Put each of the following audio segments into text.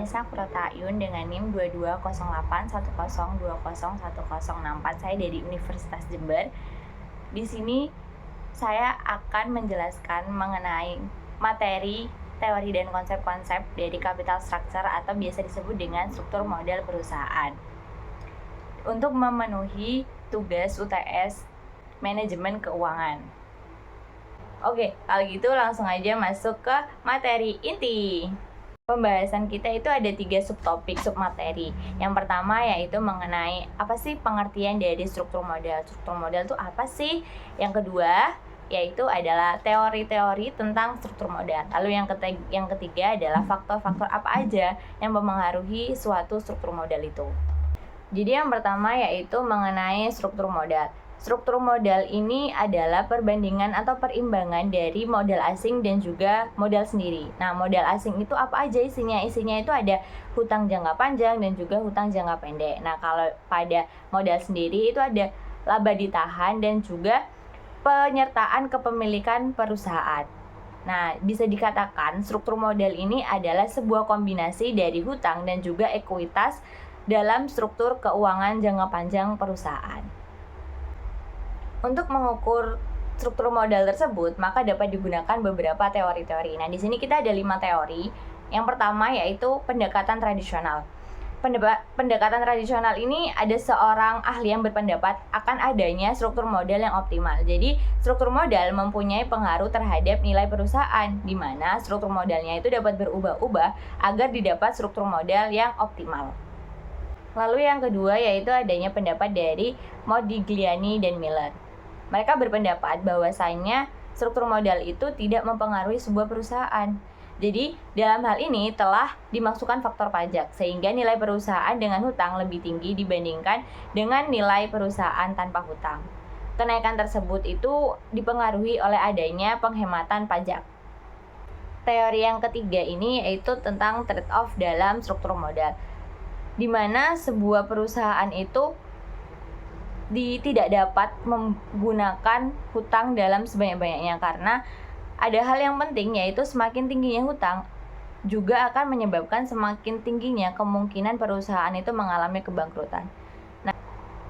Nisa Kurotayun dengan NIM 220810201064. Saya dari Universitas Jember. Di sini saya akan menjelaskan mengenai materi, teori dan konsep-konsep dari capital structure atau biasa disebut dengan struktur model perusahaan. Untuk memenuhi tugas UTS manajemen keuangan. Oke, kalau gitu langsung aja masuk ke materi inti. Pembahasan kita itu ada 3 subtopik, submateri. Yang pertama yaitu mengenai apa sih pengertian dari struktur model. Struktur model itu apa sih? Yang kedua yaitu adalah teori-teori tentang struktur model. Lalu yang ketiga adalah faktor-faktor apa aja yang mempengaruhi suatu struktur model itu. Jadi yang pertama yaitu mengenai struktur model. Struktur modal ini adalah perbandingan atau perimbangan dari modal asing dan juga modal sendiri. Nah, modal asing itu apa aja isinya? Isinya itu ada hutang jangka panjang dan juga hutang jangka pendek. Nah, kalau pada modal sendiri itu ada laba ditahan dan juga penyertaan kepemilikan perusahaan. Nah, bisa dikatakan struktur modal ini adalah sebuah kombinasi dari hutang dan juga ekuitas dalam struktur keuangan jangka panjang perusahaan. Untuk mengukur struktur modal tersebut, maka dapat digunakan beberapa teori-teori. Nah, di sini kita ada 5 teori. Yang pertama yaitu pendekatan tradisional. Pendekatan tradisional ini ada seorang ahli yang berpendapat akan adanya struktur modal yang optimal. Jadi, struktur modal mempunyai pengaruh terhadap nilai perusahaan, di mana struktur modalnya itu dapat berubah-ubah agar didapat struktur modal yang optimal. Lalu yang kedua yaitu adanya pendapat dari Modigliani dan Miller. Mereka berpendapat bahwasanya struktur modal itu tidak mempengaruhi sebuah perusahaan. Jadi, dalam hal ini telah dimasukkan faktor pajak, sehingga nilai perusahaan dengan hutang lebih tinggi dibandingkan dengan nilai perusahaan tanpa hutang. Kenaikan tersebut itu dipengaruhi oleh adanya penghematan pajak. Teori yang ketiga ini yaitu tentang trade-off dalam struktur modal, di mana sebuah perusahaan itu tidak dapat menggunakan hutang dalam sebanyak-banyaknya karena ada hal yang penting yaitu semakin tingginya hutang juga akan menyebabkan semakin tingginya kemungkinan perusahaan itu mengalami kebangkrutan. Nah,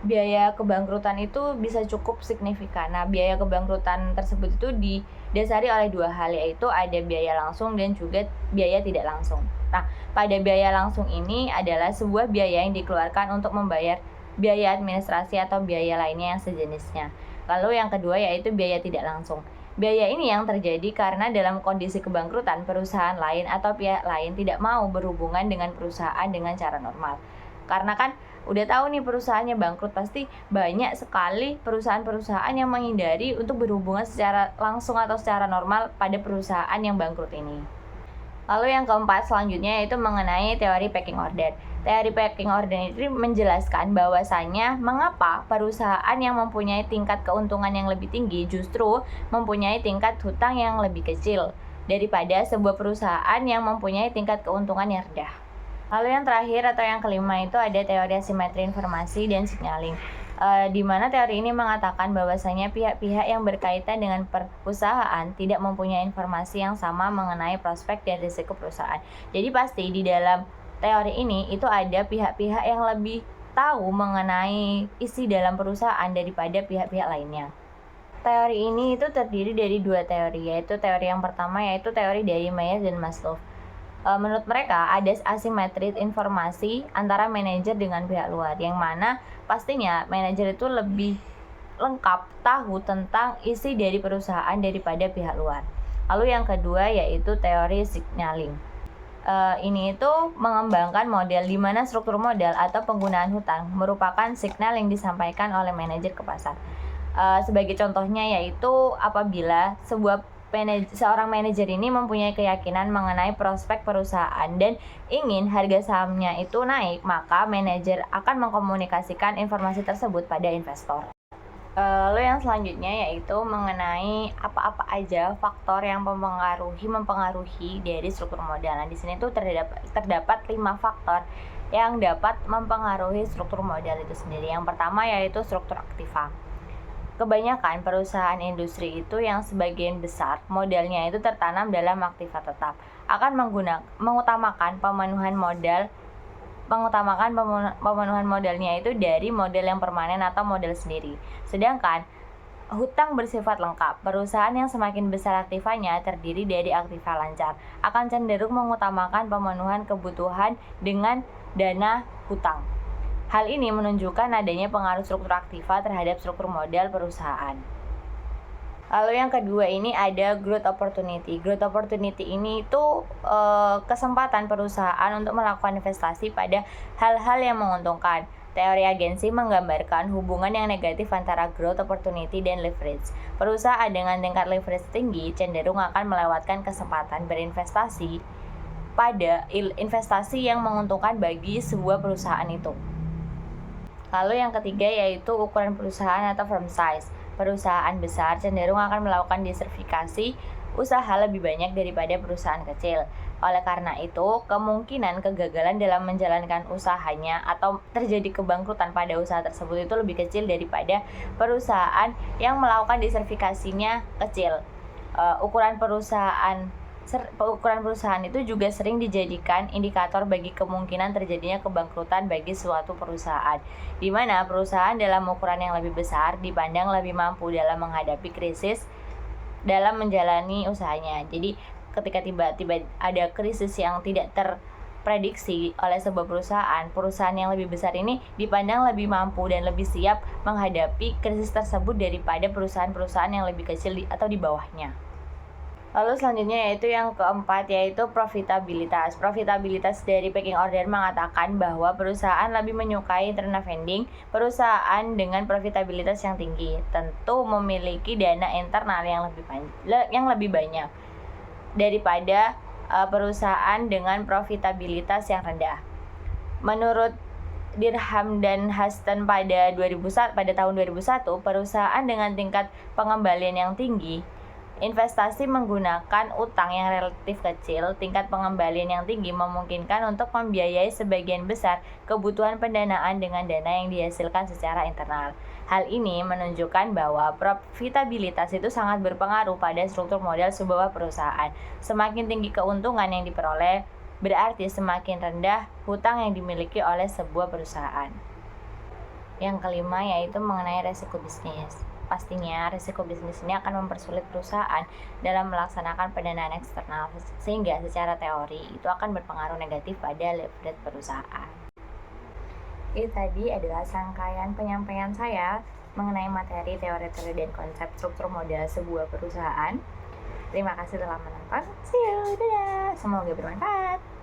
biaya kebangkrutan itu bisa cukup signifikan. Nah, biaya kebangkrutan tersebut itu didasari oleh 2 hal, yaitu ada biaya langsung dan juga biaya tidak langsung. Nah, pada biaya langsung ini adalah sebuah biaya yang dikeluarkan untuk membayar biaya administrasi atau biaya lainnya yang sejenisnya. Lalu yang kedua yaitu biaya tidak langsung. Biaya ini yang terjadi karena dalam kondisi kebangkrutan perusahaan lain atau pihak lain tidak mau berhubungan dengan perusahaan dengan cara normal. Karena kan udah tahu nih perusahaannya bangkrut, pasti banyak sekali perusahaan-perusahaan yang menghindari untuk berhubungan secara langsung atau secara normal pada perusahaan yang bangkrut ini. Lalu yang keempat selanjutnya yaitu mengenai teori pecking order. Teori pecking order ini menjelaskan bahwasanya mengapa perusahaan yang mempunyai tingkat keuntungan yang lebih tinggi justru mempunyai tingkat hutang yang lebih kecil daripada sebuah perusahaan yang mempunyai tingkat keuntungan yang rendah. Lalu yang terakhir atau yang kelima itu ada teori asimetri informasi dan signaling. Di mana teori ini mengatakan bahwasanya pihak-pihak yang berkaitan dengan perusahaan tidak mempunyai informasi yang sama mengenai prospek dan risiko perusahaan. Jadi pasti di dalam teori ini itu ada pihak-pihak yang lebih tahu mengenai isi dalam perusahaan daripada pihak-pihak lainnya. Teori ini itu terdiri dari 2 teori, yaitu teori yang pertama yaitu teori dari Myers dan Maslow. Menurut mereka ada asimetri informasi antara manajer dengan pihak luar, yang mana pastinya manajer itu lebih lengkap tahu tentang isi dari perusahaan daripada pihak luar. Lalu yang kedua yaitu teori signaling. Ini itu mengembangkan model di mana struktur modal atau penggunaan hutang merupakan signal yang disampaikan oleh manajer ke pasar. Sebagai contohnya yaitu apabila seorang manajer ini mempunyai keyakinan mengenai prospek perusahaan dan ingin harga sahamnya itu naik, maka manajer akan mengkomunikasikan informasi tersebut pada investor. Lalu yang selanjutnya yaitu mengenai apa-apa aja faktor yang mempengaruhi dari struktur modal. Nah, di sini tuh terdapat 5 faktor yang dapat mempengaruhi struktur modal itu sendiri. Yang pertama yaitu struktur aktiva. Kebanyakan perusahaan industri itu yang sebagian besar modalnya itu tertanam dalam aktiva tetap. akan mengutamakan pemenuhan modalnya itu dari modal yang permanen atau modal sendiri. Sedangkan hutang bersifat lengkap. Perusahaan yang semakin besar aktivanya terdiri dari aktiva lancar akan cenderung mengutamakan pemenuhan kebutuhan dengan dana hutang. Hal ini menunjukkan adanya pengaruh struktur aktiva terhadap struktur modal perusahaan. Lalu yang kedua ini ada growth opportunity. Growth opportunity ini itu kesempatan perusahaan untuk melakukan investasi pada hal-hal yang menguntungkan. Teori agensi menggambarkan hubungan yang negatif antara growth opportunity dan leverage. Perusahaan dengan tingkat leverage tinggi cenderung akan melewatkan kesempatan berinvestasi pada investasi yang menguntungkan bagi sebuah perusahaan itu. Lalu yang ketiga yaitu ukuran perusahaan atau firm size. Perusahaan besar cenderung akan melakukan diversifikasi usaha lebih banyak daripada perusahaan kecil. Oleh karena itu, kemungkinan kegagalan dalam menjalankan usahanya atau terjadi kebangkrutan pada usaha tersebut itu lebih kecil daripada perusahaan yang melakukan diversifikasinya kecil. Ukuran perusahaan itu juga sering dijadikan indikator bagi kemungkinan terjadinya kebangkrutan bagi suatu perusahaan, di mana perusahaan dalam ukuran yang lebih besar dipandang lebih mampu dalam menghadapi krisis dalam menjalani usahanya. Jadi ketika tiba-tiba ada krisis yang tidak terprediksi oleh sebuah perusahaan yang lebih besar ini dipandang lebih mampu dan lebih siap menghadapi krisis tersebut daripada perusahaan-perusahaan yang lebih kecil atau di bawahnya. Lalu selanjutnya yaitu yang keempat yaitu profitabilitas. Profitabilitas dari pecking order mengatakan bahwa perusahaan lebih menyukai internal funding. Perusahaan dengan profitabilitas yang tinggi tentu memiliki dana internal yang lebih banyak daripada perusahaan dengan profitabilitas yang rendah. Menurut Dirham dan Huston pada tahun 2001, perusahaan dengan tingkat pengembalian yang tinggi, investasi menggunakan utang yang relatif kecil, tingkat pengembalian yang tinggi memungkinkan untuk membiayai sebagian besar kebutuhan pendanaan dengan dana yang dihasilkan secara internal. Hal ini menunjukkan bahwa profitabilitas itu sangat berpengaruh pada struktur modal sebuah perusahaan. Semakin tinggi keuntungan yang diperoleh, berarti semakin rendah hutang yang dimiliki oleh sebuah perusahaan. Yang kelima yaitu mengenai resiko bisnis. Pastinya risiko bisnis ini akan mempersulit perusahaan dalam melaksanakan pendanaan eksternal, sehingga secara teori itu akan berpengaruh negatif pada leverage perusahaan. Itu tadi adalah rangkaian penyampaian saya mengenai materi, teori-teori, dan konsep struktur modal sebuah perusahaan. Terima kasih telah menonton. See you, dadah. Semoga bermanfaat.